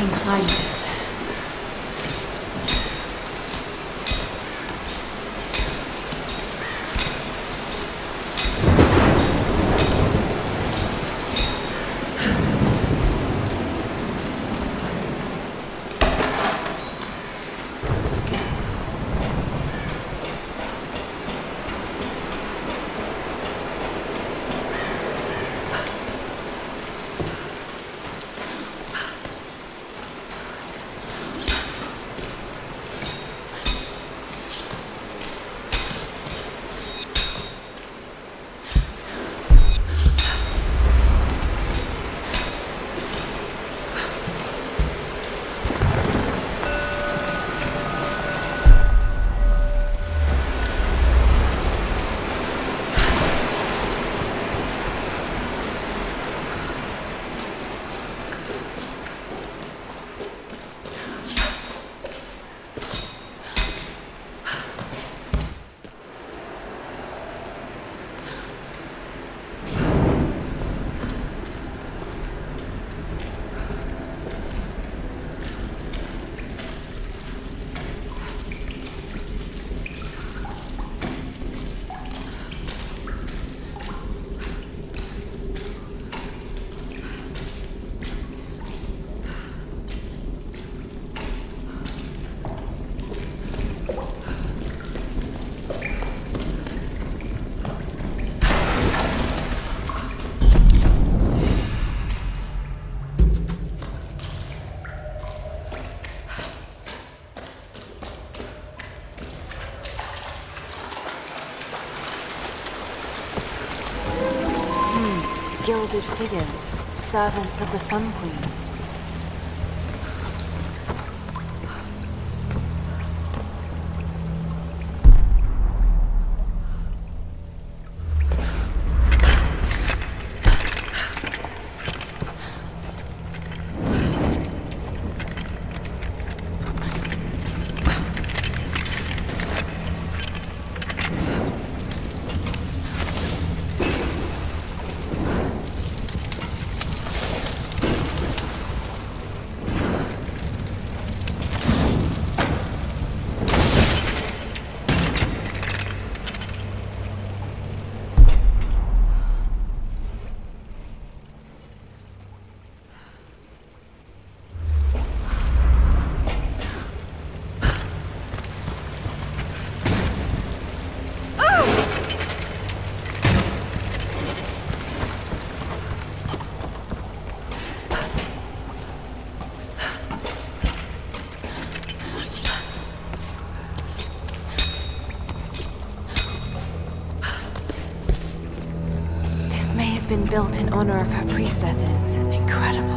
can climb this. Gilded figures, servants of the Sun Queen. Been built in honor of her priestesses. Incredible.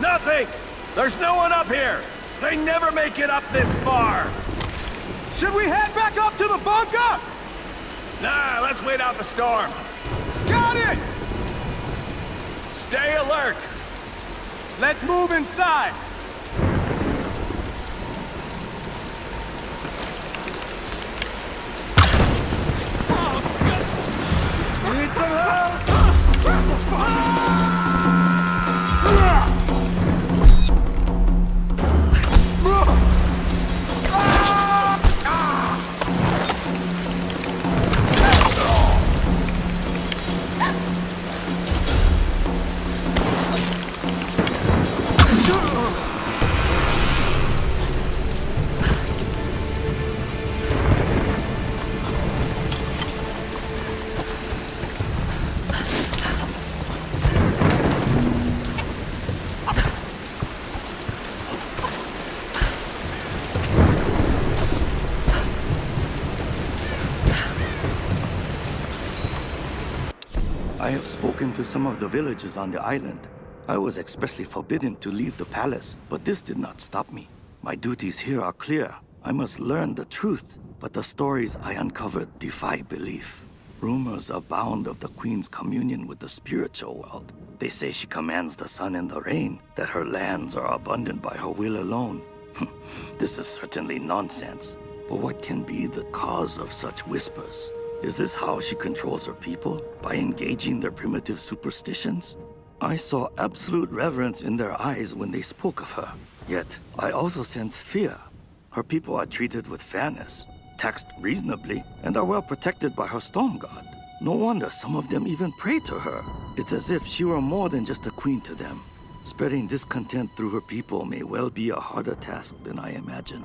Nothing! There's no one up here! They never make it up this far! Should we head back up to the bunker? Nah, let's wait out the storm. Got it! Stay alert! Let's move inside. Need some help? I have spoken to some of the villagers on the island. I was expressly forbidden to leave the palace, but this did not stop me. My duties here are clear. I must learn the truth, but the stories I uncovered defy belief. Rumors abound of the Queen's communion with the spiritual world. They say she commands the sun and the rain, that her lands are abundant by her will alone. This is certainly nonsense. But what can be the cause of such whispers? Is this how she controls her people? By engaging their primitive superstitions? I saw absolute reverence in their eyes when they spoke of her. Yet, I also sense fear. Her people are treated with fairness, taxed reasonably, and are well protected by her storm god. No wonder some of them even pray to her. It's as if she were more than just a queen to them. Spreading discontent through her people may well be a harder task than I imagined.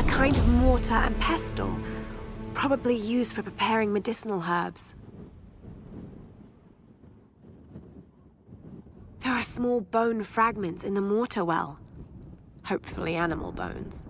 Kind of mortar and pestle, probably used for preparing medicinal herbs. There are small bone fragments in the mortar well. Hopefully animal bones.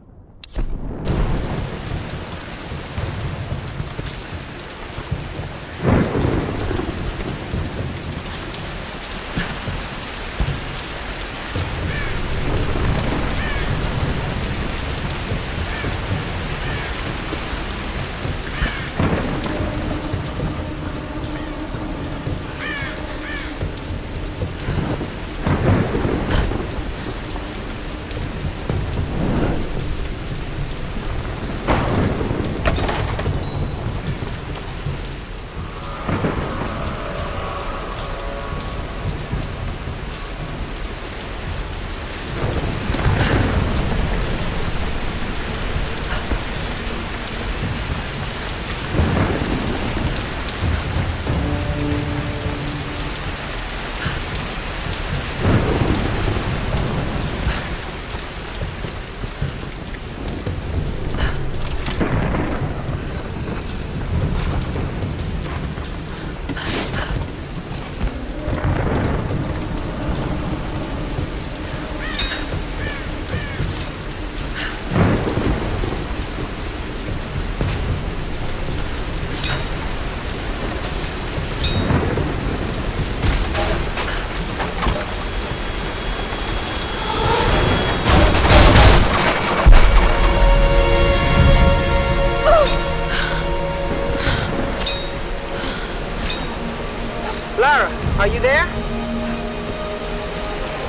Lara, are you there?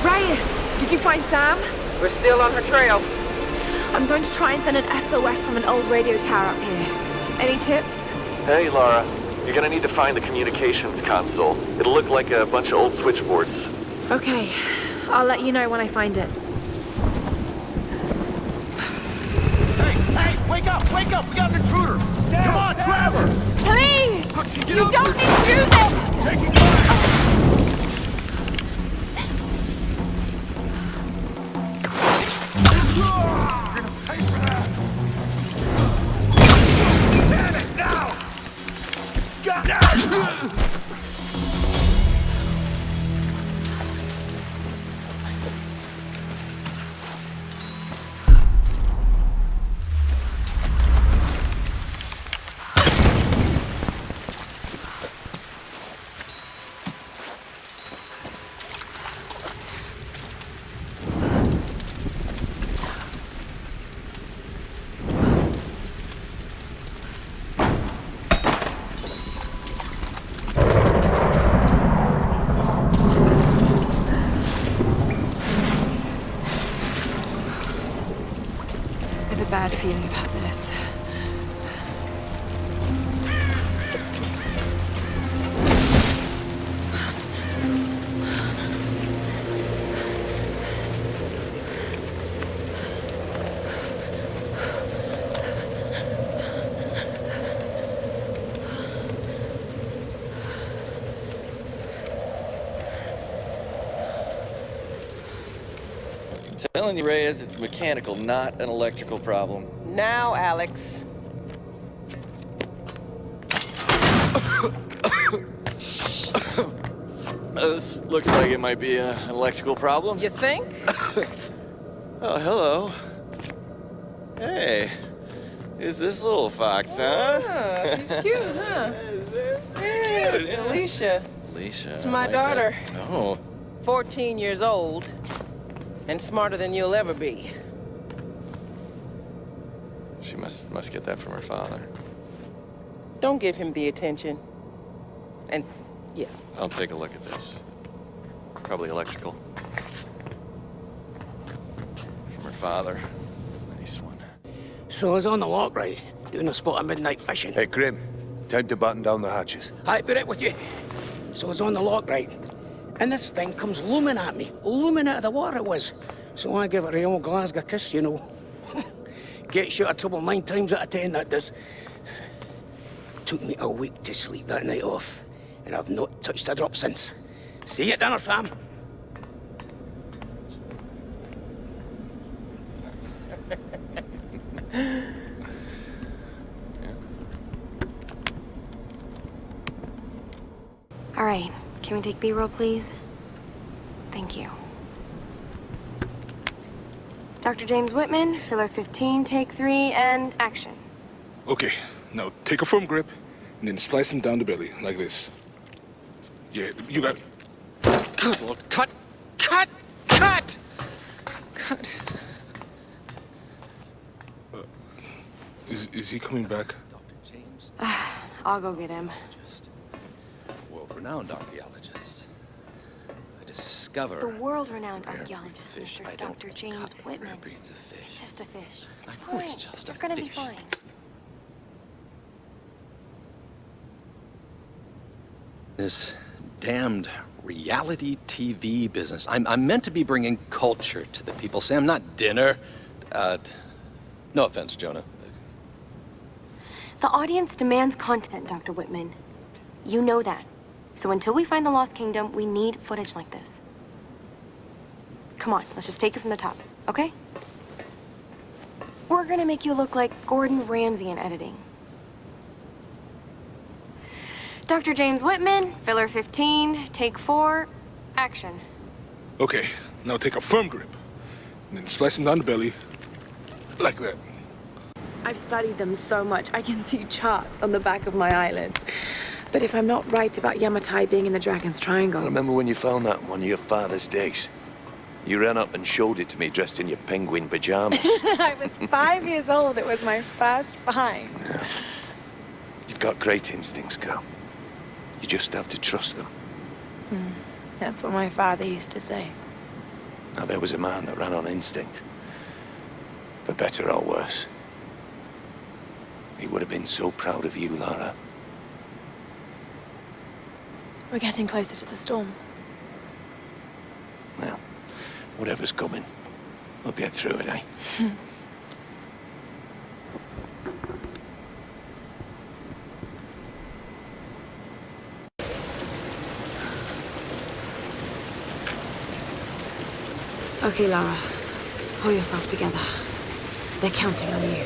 Reyes, did you find Sam? We're still on her trail. I'm going to try and send an SOS from an old radio tower up here. Any tips? Hey, Lara. You're gonna need to find the communications console. It'll look like a bunch of old switchboards. Okay, I'll let you know when I find it. Hey, wake up! We got an intruder! Come on, grab her! Please! You don't need I have a bad feeling about this. I'm telling you, Reyes, it's mechanical, not an electrical problem. Now, Alex. This looks like it might be an electrical problem. You think? Oh, hello. Hey, who's this little fox, huh? Ah, she's cute, huh? Yes, Alicia. Alicia. It's my daughter. That. Oh. 14 years old. And smarter than you'll ever be. She must get that from her father. Don't give him the attention. And, yeah. I'll take a look at this. Probably electrical. From her father. Nice one. So I was on the lock, right? Doing a spot of midnight fishing. Hey, Grim. Time to button down the hatches. I put it with you. So I was on the lock, right? And this thing comes looming at me. Looming out of the water it was. So I give it a old Glasgow kiss, you know. Gets you out of trouble 9 times out of 10, that does. Took me a week to sleep that night off. And I've not touched a drop since. See you at dinner, Sam. All right, can we take B-roll, please? Thank you. Dr. James Whitman, filler 15, take 3, and action. Okay, now take a firm grip and then slice him down the belly, like this. Yeah, you got it. Good Lord, cut! Cut! Cut! Cut! Is he coming back? Dr. James, I'll go get him. world-renowned archaeologist. I discover The world-renowned rare archaeologist, fish. Mr. I don't Dr. James copy rare Whitman. breeds of fish. It's just a fish. It's I fine. know it's just You're a gonna be fish. fine. This damned reality TV business. I'm meant to be bringing culture to the people, Sam, not dinner. No offense, Jonah. The audience demands content, Dr. Whitman. You know that. So until we find the Lost Kingdom, we need footage like this. Come on, let's just take it from the top, okay? We're gonna make you look like Gordon Ramsay in editing. Dr. James Whitman, filler 15, take 4, action. Okay, now take a firm grip and then slice him down the belly, like that. I've studied them so much, I can see charts on the back of my eyelids. But if I'm not right about Yamatai being in the Dragon's Triangle... I remember when you found that on one of your father's days. You ran up and showed it to me dressed in your penguin pajamas. I was 5 years old. It was my first find. Yeah. You've got great instincts, girl. You just have to trust them. That's what my father used to say. Now, there was a man that ran on instinct. For better or worse. He would have been so proud of you, Lara. We're getting closer to the storm. Well, whatever's coming, we'll get through it, eh? Okay, Lara. Pull yourself together. They're counting on you.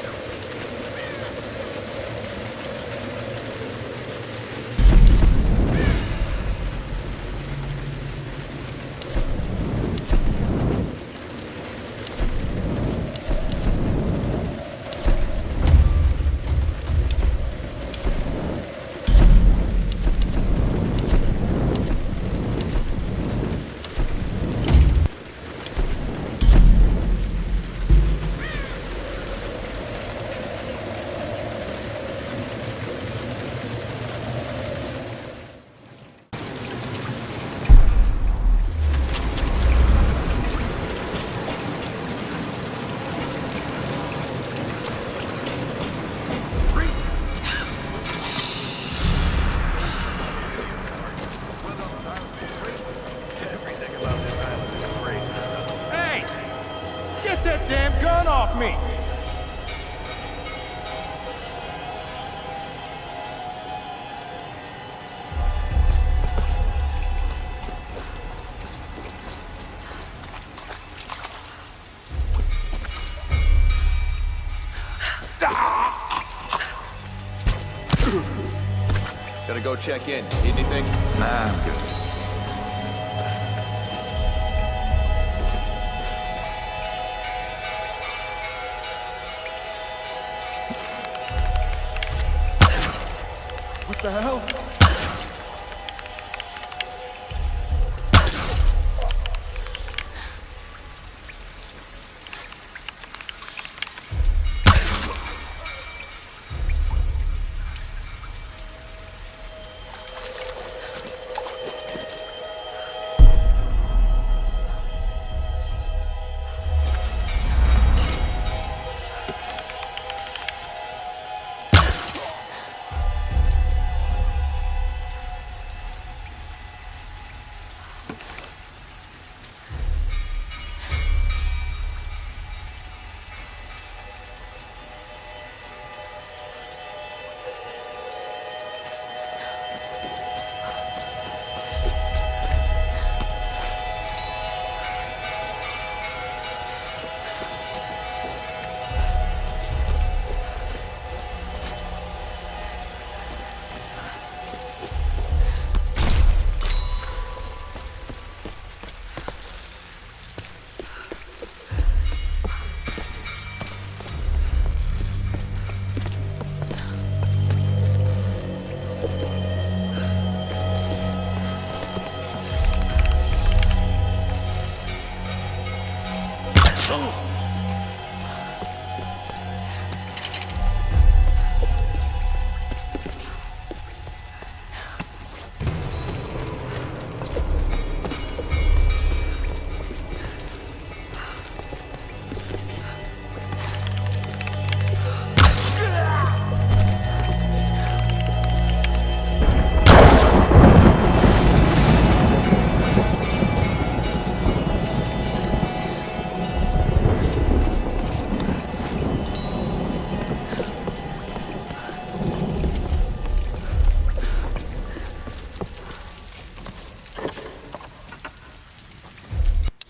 go check in. Need anything? Nah, I'm good. What the hell?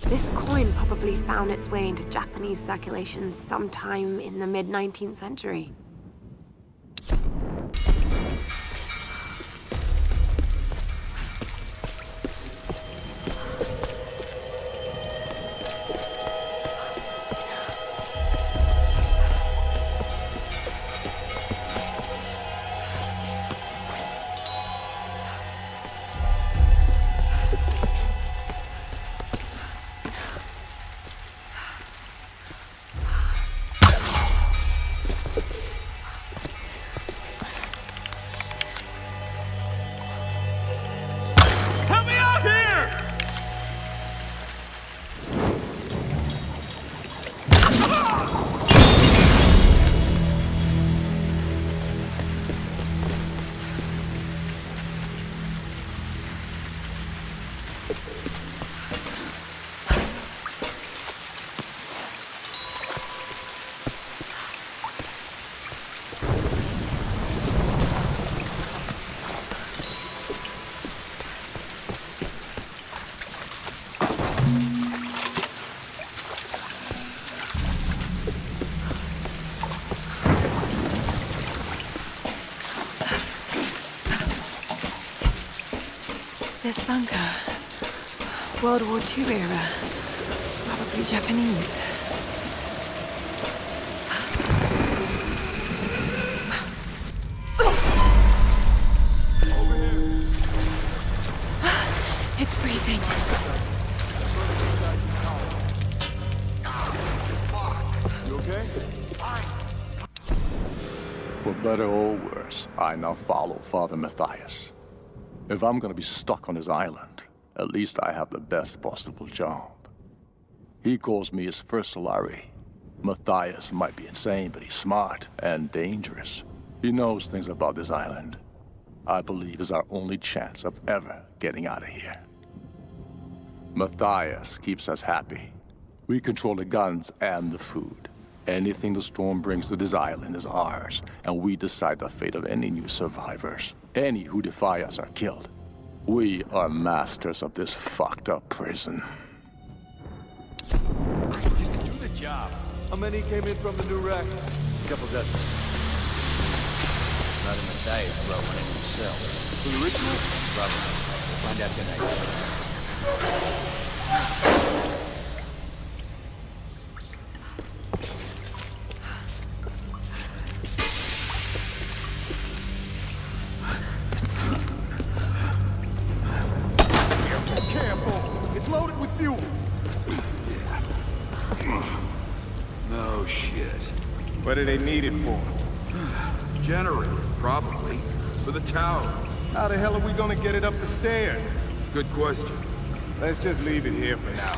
This coin probably found its way into Japanese circulation sometime in the mid-19th century. This bunker, World War II era, probably Japanese. It's freezing. You okay? For better or worse, I now follow Father Matthias. If I'm gonna be stuck on his island, at least I have the best possible job. He calls me his first Solari. Matthias might be insane, but he's smart and dangerous. He knows things about this island. I believe is our only chance of ever getting out of here. Matthias keeps us happy. We control the guns and the food. Anything the storm brings to this island is ours, and we decide the fate of any new survivors. Any who defy us are killed. We are masters of this fucked up prison. Just do the job. How many came in from the new wreck? Couple dozen. Not in Matthias brought one in himself. For the ritual? Probably. We'll find out tonight. Careful! It's loaded with fuel! No shit. What do they need it for? Generator, probably. For the tower. How the hell are we gonna get it up the stairs? Good question. Let's just leave it here for now.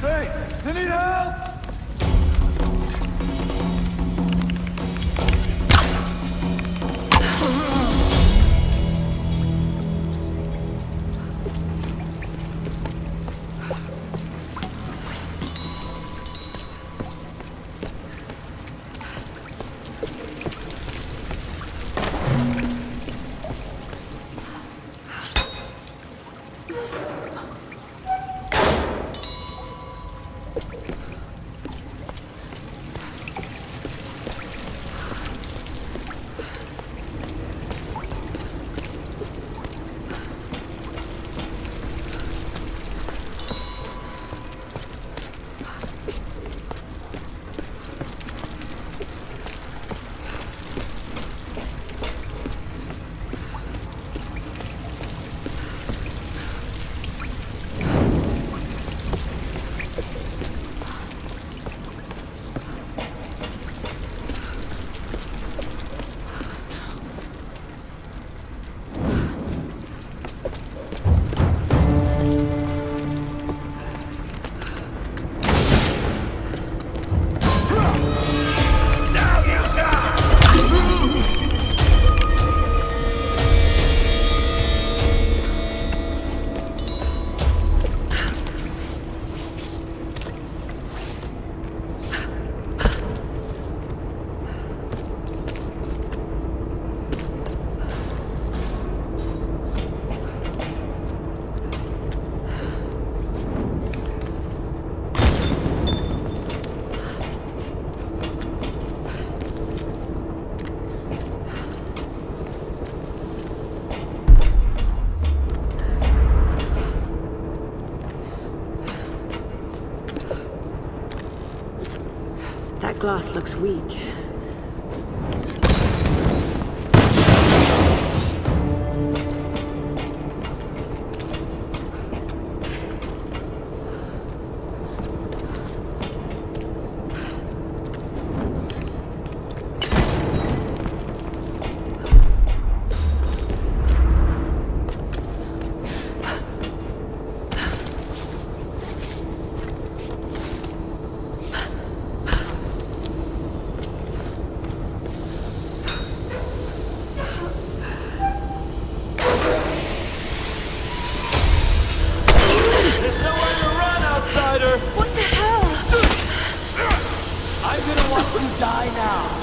Hey! I need help! That glass looks weak. What the hell? I'm gonna watch you die now.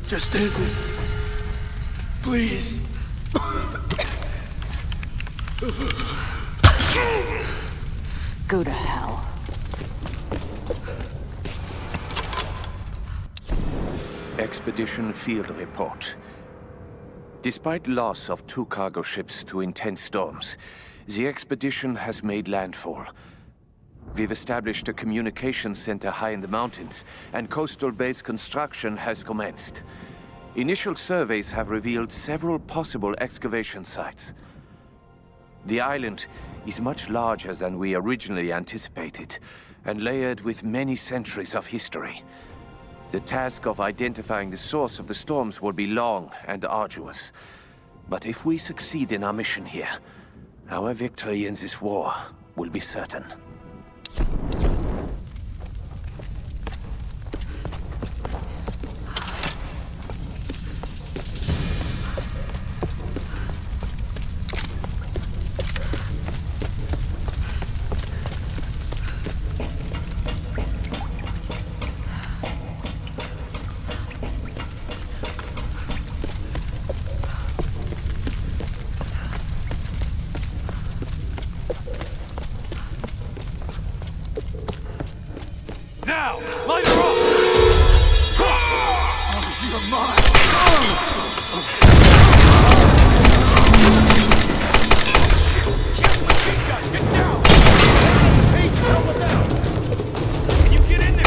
Just end it. Please. Go to hell. Expedition field report. Despite loss of 2 cargo ships to intense storms, the expedition has made landfall. We've established a communications center high in the mountains, and coastal base construction has commenced. Initial surveys have revealed several possible excavation sites. The island is much larger than we originally anticipated, and layered with many centuries of history. The task of identifying the source of the storms will be long and arduous. But if we succeed in our mission here, our victory in this war will be certain. Now, light her up! You're mine! Check machine gun! Get down! Hey, help us out! Can you get in there?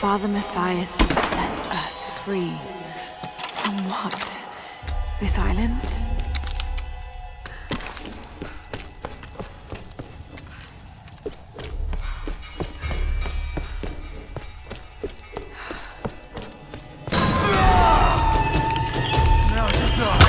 Father Matthias will set us free. From what? This island? Now you're done!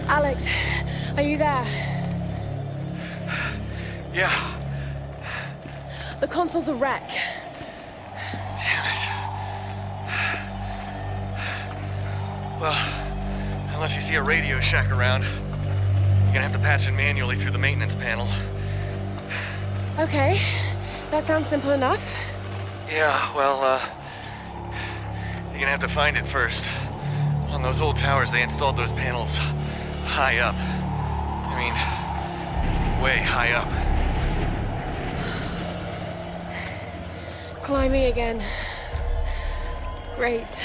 Alex, are you there? Yeah. The console's a wreck. Damn it. Well, unless you see a Radio Shack around, you're gonna have to patch it manually through the maintenance panel. Okay, that sounds simple enough. Yeah, well, you're gonna have to find it first. On those old towers, they installed those panels high up. I mean, way high up. Climbing again. Great.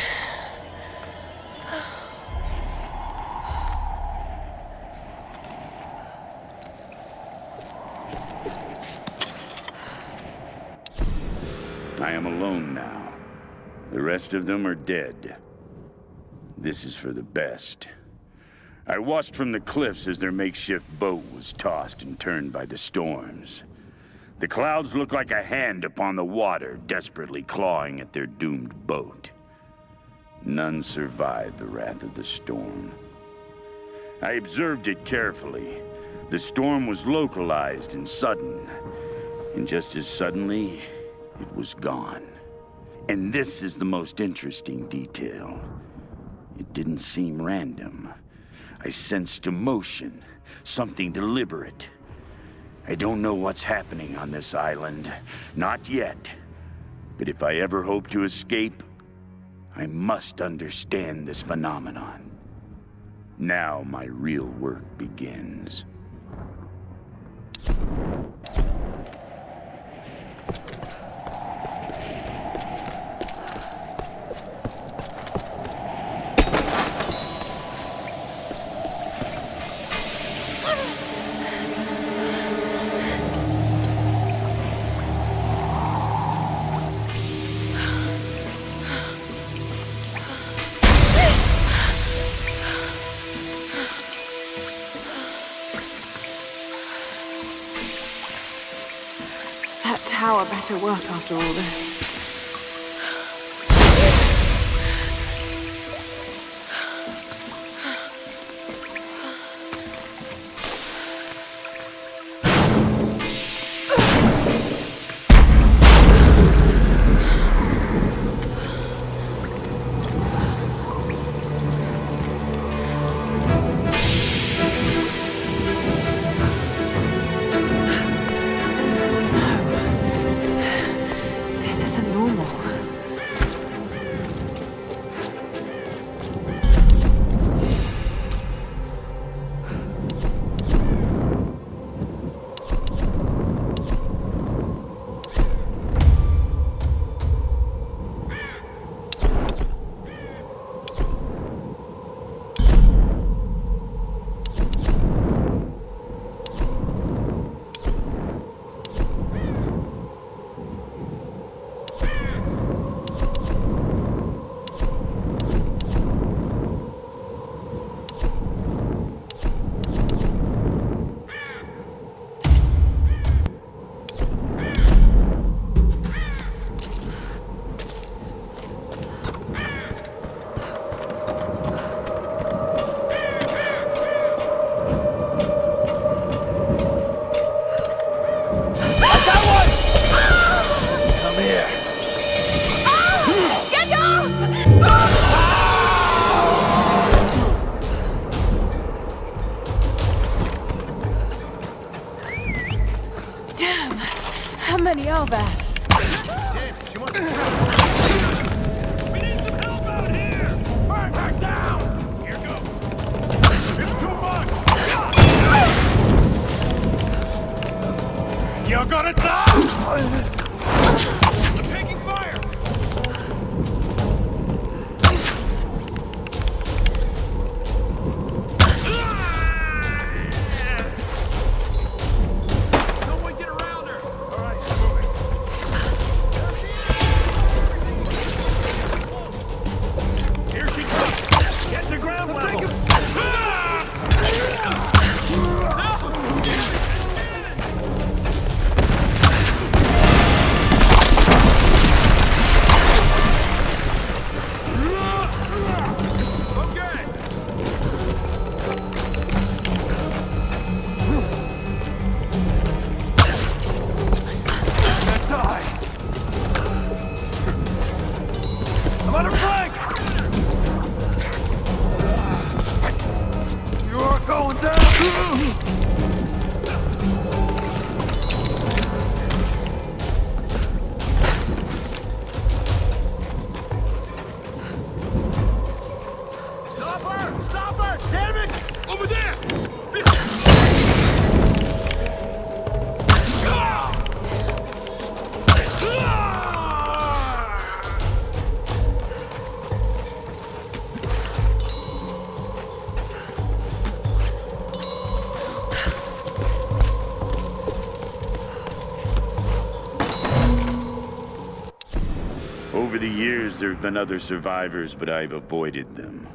I am alone now. The rest of them are dead. This is for the best. I watched from the cliffs as their makeshift boat was tossed and turned by the storms. The clouds looked like a hand upon the water, desperately clawing at their doomed boat. None survived the wrath of the storm. I observed it carefully. The storm was localized and sudden, and just as suddenly, it was gone. And this is the most interesting detail. It didn't seem random. I sensed emotion, something deliberate. I don't know what's happening on this island, not yet. But if I ever hope to escape, I must understand this phenomenon. Now my real work begins. That tower better work after all this. How many are there? We need some help out here! Burn her down! Here goes! It's too much! You're gonna die! I'm taking fire! Someone get around her! All right, moving. Here she comes! Get to ground level! I'm on her flank! You're going down! Over the years, there have been other survivors, but I've avoided them.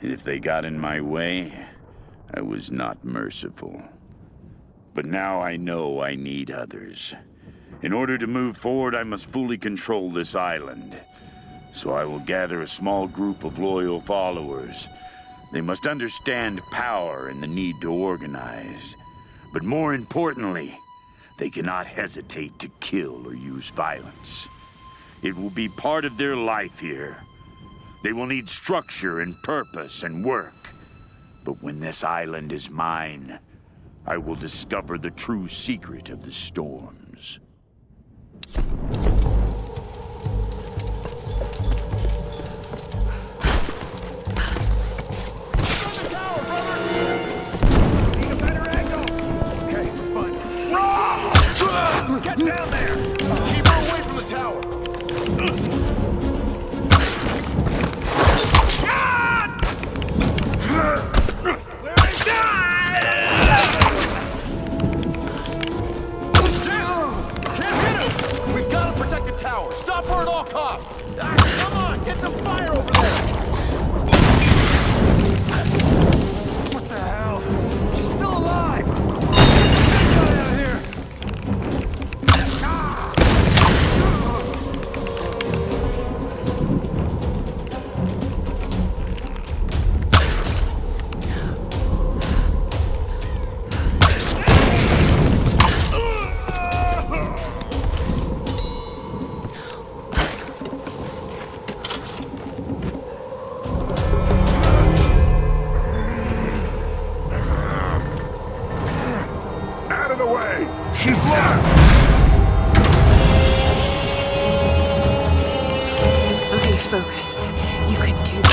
And if they got in my way, I was not merciful. But now I know I need others. In order to move forward, I must fully control this island. So I will gather a small group of loyal followers. They must understand power and the need to organize. But more importantly, they cannot hesitate to kill or use violence. It will be part of their life here. They will need structure and purpose and work. But when this island is mine, I will discover the true secret of the storms. Get down there! Keep her away from the tower! We've got to protect the tower! Stop her at all costs! Come on, get some fire over there! What the hell? She's still alive! Get out of here! Out of the way! She's locked! Okay, focus. You can do this.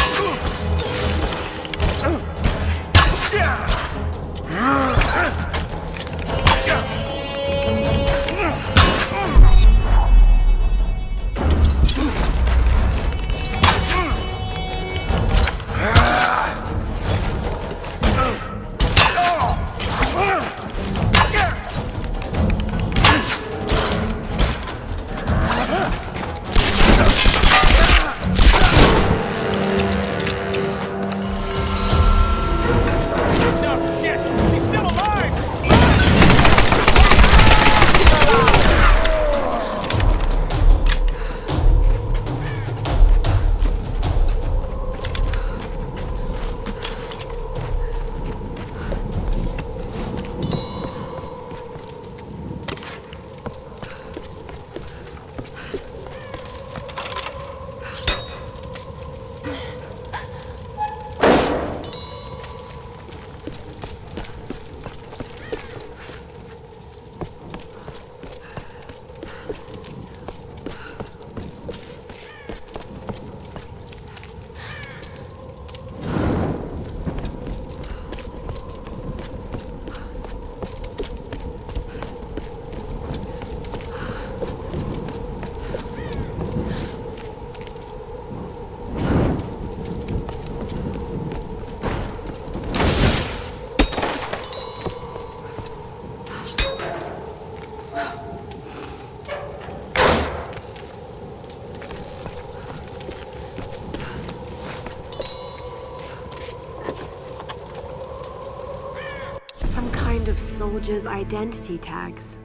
Of soldiers' identity tags.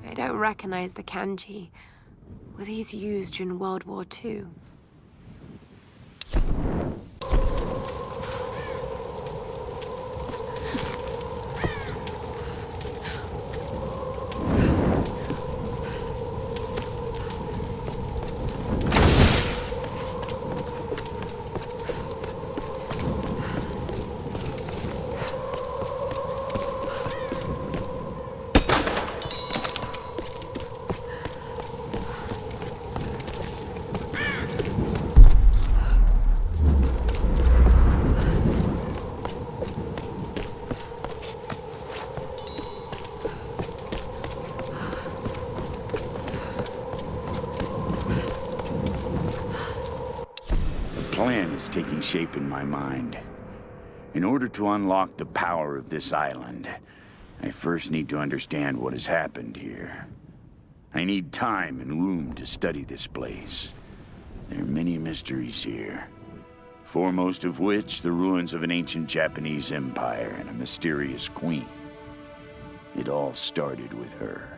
I don't recognize the kanji. Were these used during World War II? Plan is taking shape in my mind. In order to unlock the power of this island, I first need to understand what has happened here. I need time and room to study this place. There are many mysteries here. Foremost of which, the ruins of an ancient Japanese empire and a mysterious queen. It all started with her.